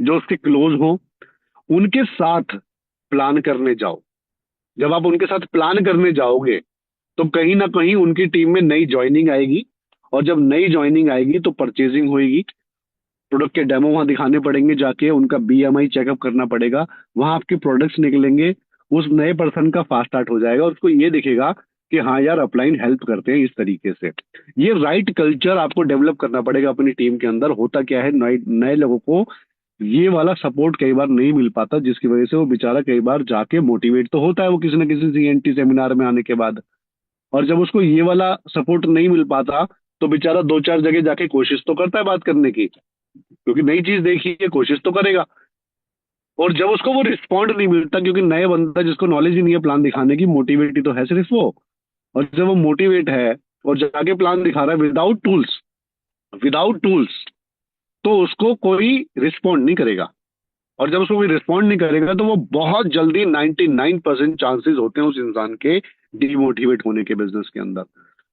जो उसके क्लोज हो, उनके साथ प्लान करने जाओ। जब आप उनके साथ प्लान करने जाओगे तो कहीं ना कहीं उनकी टीम में नई ज्वाइनिंग आएगी, और जब नई ज्वाइनिंग आएगी तो परचेजिंग होएगी, प्रोडक्ट के डेमो वहां दिखाने पड़ेंगे, जाके उनका बीएमआई चेकअप करना पड़ेगा, वहां आपके प्रोडक्ट्स निकलेंगे। उस नए पर्सन का फास्ट स्टार्ट हो जाएगा और उसको ये दिखेगा कि हाँ यार अपलाइन हेल्प करते हैं इस तरीके से। ये राइट कल्चर आपको डेवलप करना पड़ेगा अपनी टीम के अंदर। होता क्या है, नए नए लोगों को ये वाला सपोर्ट कई बार नहीं मिल पाता, जिसकी वजह से वो बेचारा कई बार जाके मोटिवेट तो होता है वो किसी न किसी सीएनटी सेमिनार में आने के बाद, और जब उसको ये वाला सपोर्ट नहीं मिल पाता तो बेचारा 2 4 जगह जाके कोशिश तो करता है बात करने की, क्योंकि नई चीज देखी है, कोशिश तो करेगा। और जब उसको वो रिस्पॉन्ड नहीं मिलता, क्योंकि नए बंदा जिसको नॉलेज ही नहीं है प्लान दिखाने की, मोटिवेट ही तो है सिर्फ वो, और जब वो मोटिवेट है और जाके प्लान दिखा रहा है विदाउट टूल्स, तो उसको कोई रिस्पॉन्ड नहीं करेगा। और जब उसको कोई रिस्पॉन्ड नहीं करेगा तो वो बहुत जल्दी 99% चांसेस होते हैं उस इंसान के डिमोटिवेट होने के बिजनेस के अंदर।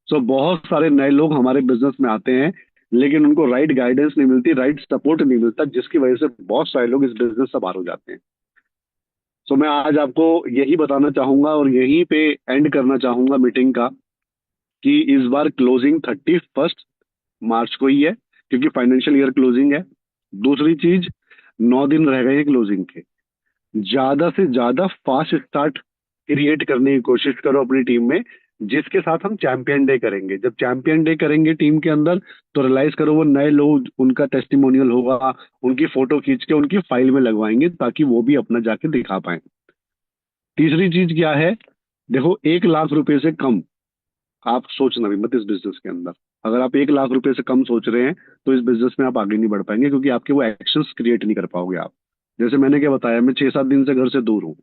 सो बहुत सारे नए लोग हमारे बिजनेस में आते हैं, लेकिन उनको राइट गाइडेंस नहीं मिलती, राइट सपोर्ट नहीं मिलता, जिसकी वजह से बहुत सारे लोग इस बिजनेस से बाहर हो जाते हैं। सो मैं आज आपको यही बताना चाहूंगा और यहीं पे एंड करना चाहूंगा मीटिंग का, कि इस बार क्लोजिंग 31 मार्च को ही है, क्योंकि फाइनेंशियल ईयर क्लोजिंग है। दूसरी चीज, 9 दिन रह गए हैं क्लोजिंग के। ज्यादा से ज्यादा फास्ट स्टार्ट क्रिएट करने की कोशिश करो अपनी टीम में, जिसके साथ हम चैंपियन डे करेंगे। जब चैंपियन डे करेंगे टीम के अंदर, तो रियलाइज करो वो नए लोग, उनका टेस्टिमोनियल होगा, उनकी फोटो खींच के उनकी फाइल में लगवाएंगे ताकि वो भी अपना जाके दिखा पाए। तीसरी चीज क्या है, देखो 1 लाख रुपए से कम आप सोचना भी मत इस बिजनेस के अंदर। अगर आप 1 लाख रुपए से कम सोच रहे हैं तो इस बिजनेस में आप आगे नहीं बढ़ पाएंगे, क्योंकि आपके वो एक्शंस क्रिएट नहीं कर पाओगे आप। जैसे मैंने क्या बताया, मैं 6 7 दिन से घर से दूर हूँ,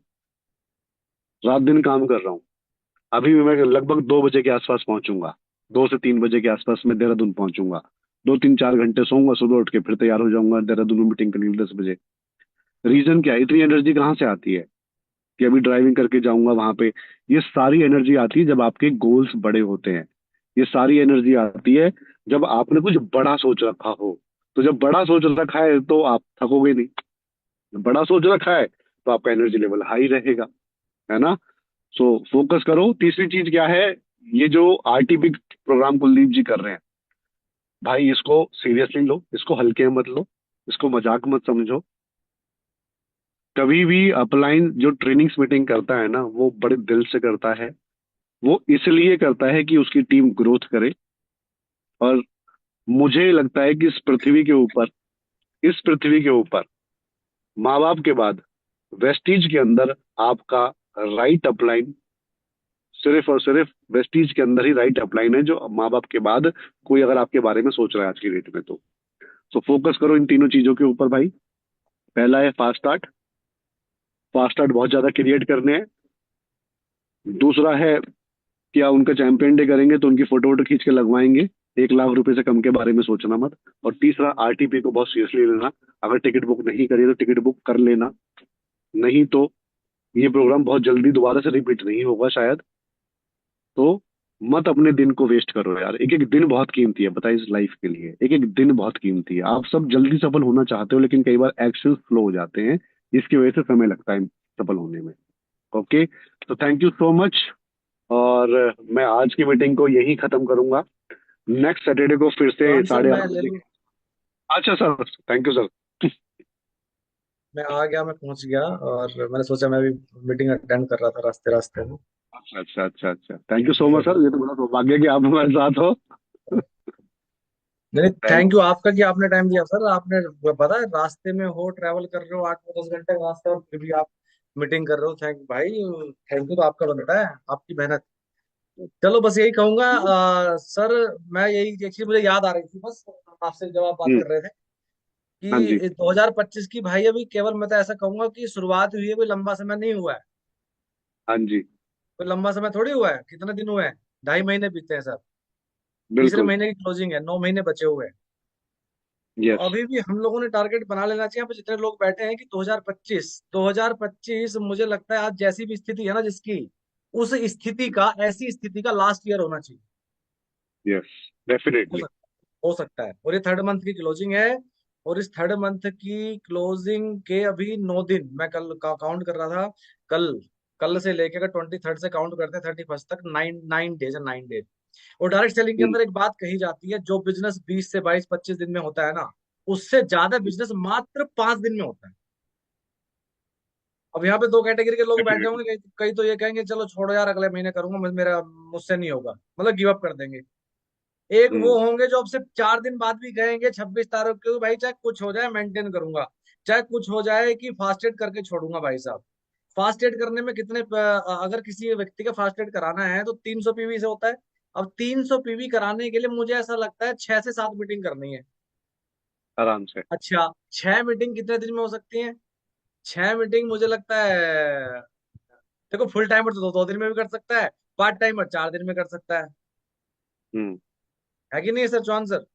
रात दिन काम कर रहा हूँ। अभी भी मैं लगभग 2 बजे के आसपास पहुंचूंगा, 2 से 3 बजे के आसपास मैं देहरादून पहुंचूंगा। 2 3 4 घंटे सोऊंगा, सुबह उठ के फिर तैयार हो जाऊंगा, देहरादून में मीटिंग करनी है 10 बजे। रीजन क्या है, इतनी एनर्जी कहाँ से आती है कि अभी ड्राइविंग करके जाऊंगा वहां पे। ये सारी एनर्जी आती है जब आपके गोल्स बड़े होते हैं। ये सारी एनर्जी आती है जब आपने कुछ बड़ा सोच रखा हो। तो जब बड़ा सोच रखा है तो आप थकोगे नहीं, जब बड़ा सोच रखा है तो आपका एनर्जी लेवल हाई रहेगा, है ना। सो फोकस करो। तीसरी चीज क्या है, ये जो आरटीपी प्रोग्राम कुलदीप जी कर रहे हैं, भाई इसको सीरियसली लो, इसको हल्के में मत लो, इसको मजाक मत समझो। कभी भी अपलाइन जो ट्रेनिंग्स मीटिंग करता है ना, वो बड़े दिल से करता है। वो इसलिए करता है कि उसकी टीम ग्रोथ करे। और मुझे लगता है कि इस पृथ्वी के ऊपर माँ बाप के बाद वेस्टीज के अंदर आपका राइट अपलाइन, सिर्फ और सिर्फ वेस्टीज के अंदर ही राइट अपलाइन है जो माँ बाप के बाद कोई अगर आपके बारे में सोच रहा है आज की डेट में तो। सो फोकस करो इन तीनों चीजों के ऊपर भाई। पहला है फास्ट स्टार्ट, फास्ट स्टार्ट बहुत ज्यादा क्रिएट करने हैं। दूसरा है कि आप उनका चैंपियन डे करेंगे तो उनकी फोटो वोटो खींच के लगवाएंगे, 1 लाख रुपए से कम के बारे में सोचना मत। और तीसरा, आरटीपी को बहुत सीरियसली लेना। अगर टिकट बुक नहीं करी तो टिकट बुक कर लेना, नहीं तो ये प्रोग्राम बहुत जल्दी दोबारा से रिपीट नहीं होगा शायद। तो मत अपने दिन को वेस्ट करो यार। एक एक दिन बहुत कीमती है, बताइए, इस लाइफ के लिए एक एक दिन बहुत कीमती है। आप सब जल्दी सफल होना चाहते हो, लेकिन कई बार एक्शन स्लो हो जाते हैं, जिसकी वजह से समय लगता है सफल होने में। ओके, तो थैंक यू सो मच। और मैं आज की मीटिंग को यहीं खत्म करूंगा। नेक्स्ट सैटरडे को फिर से जॉन सर, साढ़े मैं आठ ले बजे लूँ? अच्छा सर, थैंक यू सर। मैं आ गया, मैं पहुंच गया, और मैंने सोचा मैं भी मीटिंग अटेंड कर रहा था रास्ते रास्ते में। अच्छा अच्छा अच्छा अच्छा, thank you so much sir, ये तो बड़ा सौभाग्य है कि आप हमारे साथ हो। नहीं, थैंक थैंक यू आपका कि आपने टाइम दिया सर। आपने पता है, रास्ते में हो, ट्रैवल कर रहे हो 8 10 घंटे का रास्ता, और फिर भी आप मीटिंग कर रहे हो। थैंक भाई, थैंक यू तो आपका बनता है, आपकी मेहनत। चलो बस यही कहूंगा सर। मैं यही एक चीज मुझे याद आ रही थी बस, आपसे जब आप बात हम्म, कर रहे थे हाँ जी, कि 2025 की भाई अभी केवल, मैं तो ऐसा कहूंगा कि शुरुआत हुई है, कोई लंबा समय नहीं हुआ है। हाँ जी, कोई लंबा समय थोड़ी हुआ है, कितने दिन हुए हैं? 2.5 महीने बीते हैं सर। तीसरे बिल्कुल, महीने की क्लोजिंग है, 9 महीने बचे हुए हैं। तो यस, अभी भी हम लोगों ने टारगेट बना लेना चाहिए, यहाँ पे जितने लोग बैठे हैं, कि 2025 मुझे लगता है आज जैसी भी स्थिति है ना जिसकी, उस स्थिति का, ऐसी स्थिति का लास्ट ईयर होना चाहिए। यस, हो डेफिनेटली। सकता हो सकता है। और ये थर्ड मंथ की क्लोजिंग है, और इस थर्ड मंथ की क्लोजिंग के अभी 9 दिन मैं कल का काउंट कर रहा था। कल कल से लेकर 23rd से काउंट करते हैं 31st तक, 9 9 डेज है, 9 डेज। और डायरेक्ट सेलिंग के हम्म, अंदर एक बात कही जाती है, जो बिजनेस 20 से 22 25 दिन में होता है ना, उससे ज्यादा बिजनेस मात्र 5 दिन में होता है। अब यहाँ पे दो कैटेगरी के लोग बैठे डेफिनेटली। होंगे, कई कई तो ये कहेंगे चलो छोड़ो यार, अगले महीने करूंगा, मेरा मुझसे नहीं होगा, मतलब गिव अप कर देंगे। एक हम्म, वो होंगे जो अब से 4 दिन बाद भी कहेंगे 26 तारीख को, भाई चाहे कुछ हो जाए मेंटेन करूंगा, चाहे कुछ हो जाए कि फास्टेड करके छोड़ूंगा भाई साहब। फास्टेड करने में कितने अगर किसी व्यक्ति का फास्टेड कराना है तो 300 पीवी से होता है। अब 300 पीवी कराने के लिए मुझे ऐसा लगता है 6 से 7 मीटिंग करनी है। आराम से। अच्छा, 6 मीटिंग कितने दिन में हो सकती है? 6 मीटिंग मुझे लगता है, देखो फुल टाइमर तो 2 दिन में भी कर सकता है, पार्ट टाइमर 4 दिन में कर सकता हम्म, है कि नहीं सर, चौहान सर?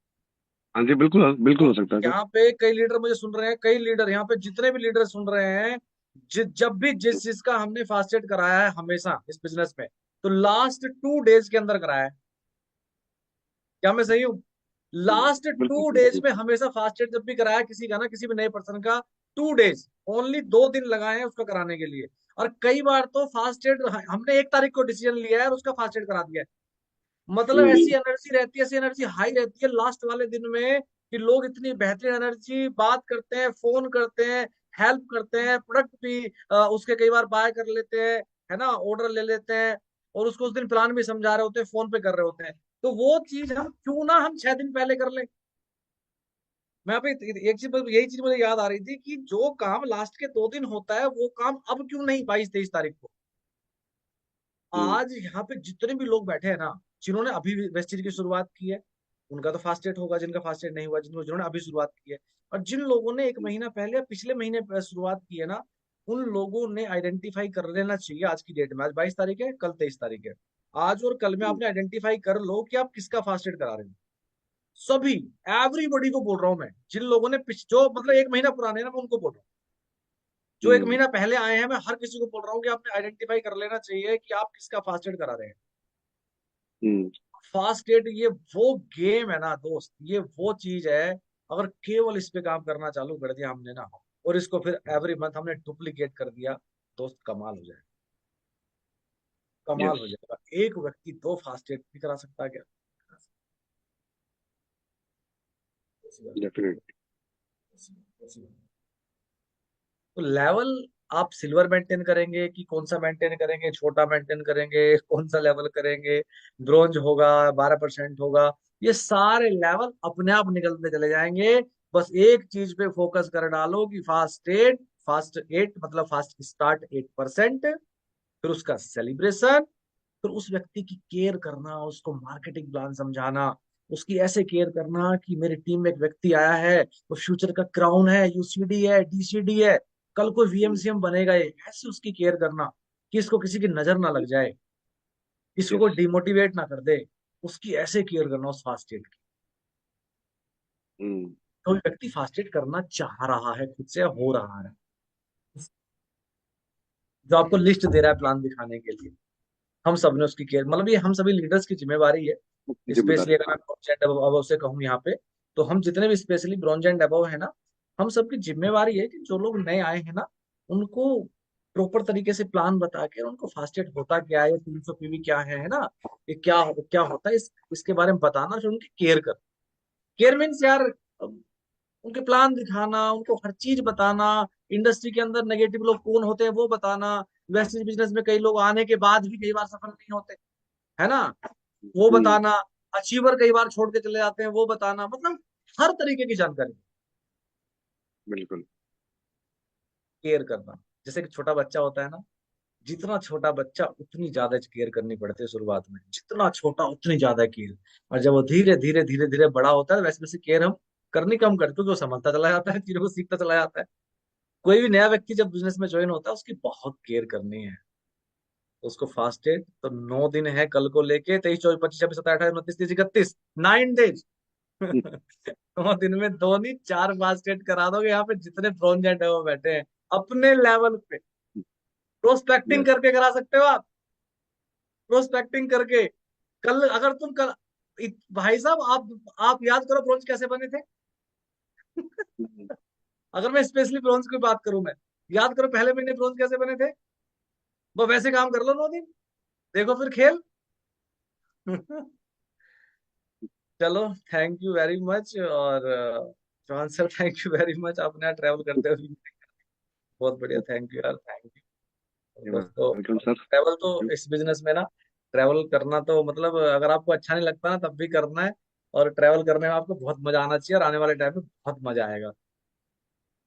हाँ जी, बिल्कुल बिल्कुल हो तो सकता है सर। यहाँ पे कई लीडर मुझे सुन रहे हैं, कई लीडर यहाँ पे जितने भी लीडर सुन रहे हैं, जब भी जिस चीज का हमने फास्टेड कराया है हमेशा इस बिजनेस में, तो लास्ट 2 डेज के अंदर कराया है। क्या मैं सही हूँ? लास्ट बिल्कुल टू सही डेज है। में हमेशा फास्टेड जब भी कराया किसी का ना, किसी भी नए पर्सन का, 2 डेज, ओनली 2 दिन लगाए हैं उसका कराने के लिए। और कई बार तो फास्टेड हमने 1 तारीख को डिसीजन लिया है और उसका फास्टेड करा दिया है। मतलब हम्म, ऐसी एनर्जी रहती है, ऐसी एनर्जी हाई रहती है लास्ट वाले दिन में, कि लोग इतनी बेहतरीन एनर्जी बात करते हैं, फोन करते हैं, हेल्प करते हैं, प्रोडक्ट भी उसके कई बार बाय कर लेते हैं, है ना, ऑर्डर ले लेते हैं, और उसको उस दिन प्लान भी समझा रहे होते हैं, फोन पे कर रहे होते हैं। तो वो चीज हम क्यों ना हम 6 दिन पहले कर लें। मैं अभी एक चीज, यही चीज मुझे याद आ रही थी कि जो काम लास्ट के 2 दिन होता है, वो काम अब क्यों नहीं 22 23 तारीख को? हम्म, आज यहाँ पे जितने भी लोग बैठे हैं ना, जिन्होंने अभी वेस्टेज की शुरुआत की है, उनका तो फास्ट डेट होगा, जिनका फास्ट डेट नहीं हुआ, जिन्होंने अभी शुरुआत की है, और जिन लोगों ने 1 महीना पहले या पिछले महीने शुरुआत की है ना, उन लोगों ने आइडेंटिफाई कर लेना चाहिए आज की डेट में। आज 22 तारीख है, कल 23 तारीख है। आज और कल में हम्म, आपने आइडेंटिफाई कर लो कि आप किसका फास्ट डेट करा रहे हो। सभी, एवरीबॉडी को बोल रहा हूँ मैं, जिन लोगों ने जो मतलब 1 महीना पुराने हैं ना, मैं उनको बोल रहा हूँ। जो एक हम्म, महीना पहले आए हैं, मैं हर किसी को बोल रहा हूँ कि आपने आइडेंटिफाई कर लेना चाहिए कि आप किसका फास्ट एड करा रहे हैं। हम्म, फास्ट एड ये वो गेम है ना दोस्त, ये वो चीज है, अगर केवल इस पे काम करना चालू कर दिया हमने ना, और इसको फिर एवरी मंथ हमने डुप्लीकेट कर दिया, दोस्त कमाल हो जाएगा। कमाल यस, हो जाएगा। एक व्यक्ति 2 फास्ट एड भी करा सकता है क्या? Possible, definitely. possible। तो लेवल आप सिल्वर मेंटेन करेंगे कि कौन सा मेंटेन करेंगे, छोटा मेंटेन करेंगे, कौन सा लेवल करेंगे, ब्रोंज होगा, 12% होगा, ये सारे लेवल अपने आप निकलते चले जाएंगे। बस एक चीज पे फोकस कर डालो कि फास्ट एट मतलब फास्ट स्टार्ट 8%, फिर उसका सेलिब्रेशन, फिर उस व्यक्ति की केयर करना, उसको मार्केटिंग प्लान समझाना, उसकी ऐसे केयर करना कि मेरी टीम में एक व्यक्ति आया है, वो फ्यूचर का क्राउन है, यूसीडी है, डीसीडी है, कल को वीएमसीएम बनेगा, ये ऐसे उसकी केयर करना कि इसको किसी की नजर ना लग जाए, इसको यस। कोई डिमोटिवेट ना कर दे। उसकी ऐसे केयर करना उस फास्ट एड की। हम्म, कोई व्यक्ति फास्ट एड करना चाह रहा है, खुद से हो रहा है, जो आपको लिस्ट दे रहा है प्लान दिखाने के लिए, हम सब ने उसकी केयर, मतलब ये हम सभी लीडर्स की जिम्मेवारी है। जिम्मेदारी। स्पेशली अगर मैं ब्रॉन्ज एंड अबव से कहूँ यहाँ पे, तो हम जितने भी स्पेशली ब्रॉन्ज एंड अबव है ना, हम सबकी जिम्मेवारी है कि जो लोग नए आए हैं ना, उनको प्रॉपर तरीके से प्लान बता के उनको फास्टेड होता क्या है, 300 पीवी क्या है ना, ये क्या क्या होता है, इसके बारे में बताना, फिर उनकी केयर कर। केयर मीन्स यार, उनके प्लान दिखाना, उनको हर चीज बताना, इंडस्ट्री के अंदर नेगेटिव लोग कौन होते हैं वो बताना, वेस्टेज बिजनेस में कई लोग आने के बाद भी कई बार सफल नहीं होते, है ना, वो हम्म। बताना, अचीवर कई बार छोड़ के चले जाते हैं वो बताना, मतलब हर तरीके की जानकारी, बिल्कुल। केयर करना। जैसे कि छोटा बच्चा होता है ना, जितना छोटा बच्चा उतनी ज्यादा केयर करनी पड़ती है शुरुआत में, जितना छोटा उतनी ज्यादा केयर। और जब वो धीरे धीरे धीरे धीरे बड़ा होता है, वैसे वैसे केयर हम करनी कम करते, क्योंकि वो समझता चला जाता है, चीजों को सीखता चला जाता है। कोई भी नया व्यक्ति जब बिजनेस में ज्वाइन होता है, उसकी बहुत केयर करनी है। तो उसको फास्टेड तो 9 दिन है कल को लेके, 23, 24, 25, 26, 27, 28, 29, 30, 31, 9 डेज। 9 दिन में दो नहीं, 4 फास्टेड करा दोगे यहाँ पे जितने ब्रॉन्ज एंड वो बैठे हैं अपने लेवल पे। Prospecting yes. करके करा सकते हो आप, प्रोस्पेक्टिंग करके। कल अगर तुम कल भाई साहब, आप याद करो ब्रॉन्ज कैसे बने थे। अगर मैं स्पेशली ब्रॉन्ज की बात करूं, मैं याद करो पहले महीने ब्रॉन्ज कैसे बने थे। वो वैसे काम कर लो 9 दिन, देखो फिर खेल। चलो, थैंक यू वेरी मच। और Chauhan sir, thank you very much, आपने यहाँ ट्रैवल करते हुए बहुत बढ़िया, थैंक यू यार, थैंक यू दोस्तों। Welcome sir. ट्रैवल तो इस बिजनेस में ना, ट्रैवल करना तो मतलब अगर आपको अच्छा नहीं लगता ना तब भी करना है। और ट्रैवल करने में आपको बहुत मजा आना चाहिए, और आने वाले टाइम में बहुत मजा आएगा।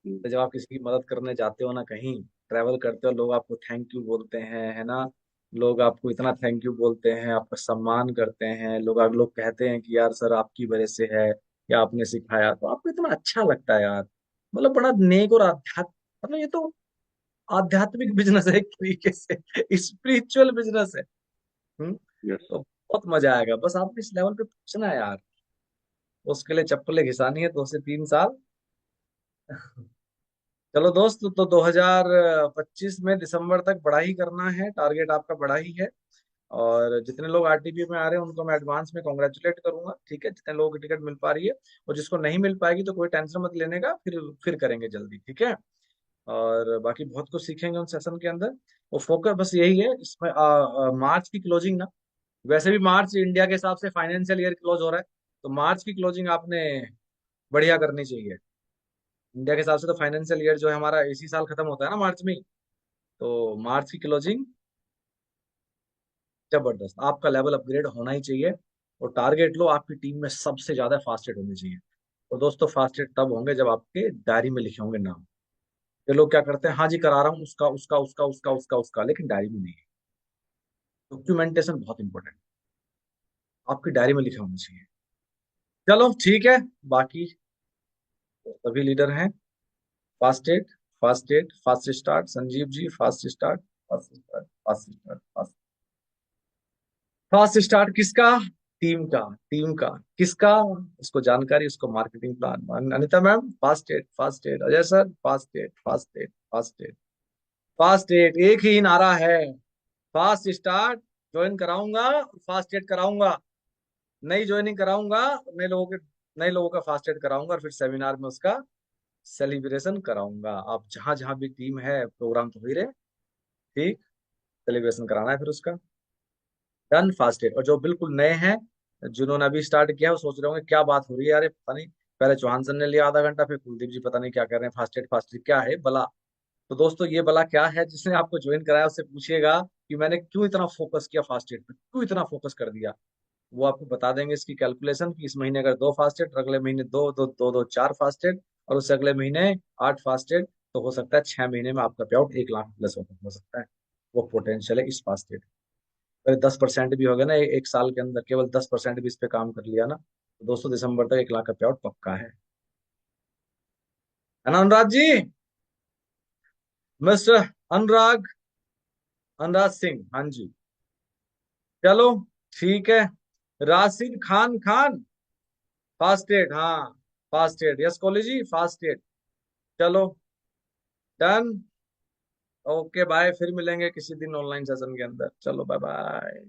तो जब आप किसी की मदद करने जाते हो ना कहीं, ट्रैवल करते हो, लोग आपको थैंक यू बोलते हैं, है ना, लोग आपको इतना थैंक यू बोलते हैं, आपका सम्मान करते हैं, लोग कहते हैं कि यार सर आपकी वजह से है, या आपने सिखाया, तो आपको इतना अच्छा लगता है यार। मतलब बड़ा नेक और आध्यात्म, मतलब ये तो आध्यात्मिक बिजनेस है एक तरीके से, स्पिरिचुअल बिजनेस है। यस। तो बहुत मजा आएगा, बस आपने इस लेवल पे पहुंचना है यार। उसके लिए चप्पलें घिसानी है 2 से 3 साल। चलो दोस्त, तो 2025 में दिसंबर तक बड़ा ही करना है, टारगेट आपका बड़ा ही है। और जितने लोग आरटीपी में आ रहे हैं उनको मैं एडवांस में कॉन्ग्रेचुलेट करूंगा, ठीक है, जितने लोगों की टिकट मिल पा रही है। और जिसको नहीं मिल पाएगी तो कोई टेंशन मत लेने का, फिर करेंगे जल्दी, ठीक है। और बाकी बहुत कुछ सीखेंगे उन सेशन के अंदर। वो फोकस बस यही है इसमें, मार्च की क्लोजिंग ना, वैसे भी मार्च इंडिया के हिसाब से फाइनेंशियल ईयर क्लोज हो रहा है, तो मार्च की क्लोजिंग आपने बढ़िया करनी चाहिए। इंडिया के हिसाब से तो फाइनेंशियल ईयर जो है हमारा इसी साल खत्म होता है ना, मार्च में ही। तो मार्च की क्लोजिंग जबरदस्त, आपका लेवल अपग्रेड होना ही चाहिए। और टारगेट लो, आपकी टीम में सबसे ज्यादा फास्टेड होने चाहिए। और दोस्तों फास्टेड तब होंगे जब आपके डायरी में लिखे होंगे नाम। ये लोग क्या करते हैं, हाँ जी करा रहा हूँ, उसका उसका उसका उसका उसका उसका, लेकिन डायरी में नहीं है। डॉक्यूमेंटेशन बहुत इंपॉर्टेंट, आपकी डायरी में लिखा होना चाहिए। चलो ठीक है, बाकी सभी लीडर हैं। Fasted, fasted, fast start, Sanjeev ji fast start, fast start, fast start, fast. Fast start किसका? टीम का। टीम का किसका? उसको जानकारी, उसको marketing plan. Anita ma'am fasted, fasted. Ajay sir fasted, fasted, fasted, fasted. एक ही नारा है, फास्ट स्टार्ट ज्वाइन कराऊंगा, फास्टेड कराऊंगा, नई ज्वाइनिंग कराऊंगा, नए लोगों का फास्टेड कराऊंगा, और फिर सेमिनार में उसका सेलिब्रेशन कराऊंगा। आप जहां जहां भी टीम है, प्रोग्राम तो हो ही रहे, ठीक, सेलिब्रेशन कराना है फिर उसका। Done, fasted. और जो बिल्कुल नए हैं, जिन्होंने अभी स्टार्ट किया है, वो सोच रहे होंगे क्या बात हो रही है यार, ये पता नहीं, पहले चौहान सर ने लिया आधा घंटा, फिर कुलदीप जी पता नहीं क्या कर रहे हैं, फास्टेड फास्टेड क्या है भला। तो दोस्तों ये भला क्या है, जिसने आपको ज्वाइन कराया उससे पूछिएगा कि मैंने क्यों इतना फोकस किया फास्टेड पे, क्यों इतना फोकस कर दिया। वो आपको बता देंगे इसकी कैलकुलेशन, कि इस महीने अगर 2 फास्टेड, अगले महीने दो दो दो दो 4 फास्टेड, और उससे अगले महीने 8 फास्टेड, तो हो सकता है 6 महीने में आपका पे आउट 1 लाख प्लस हो सकता है। वो पोटेंशियल है इस फास्टेड। अगर 10% भी हो गया ना, एक साल के अंदर केवल 10% भी इस पे काम कर लिया ना, तो दोस्तों दिसंबर तक 1 लाख का पे आउट पक्का है ना अनुराग जी, मिस्टर अनुराग, अनुराग सिंह, हाँ जी। चलो ठीक है। राशिद खान खान फास्टेड, हाँ fasted, yes Kohli ji fasted. चलो डन। ओके बाय, फिर मिलेंगे किसी दिन ऑनलाइन सेशन के अंदर। चलो बाय बाय।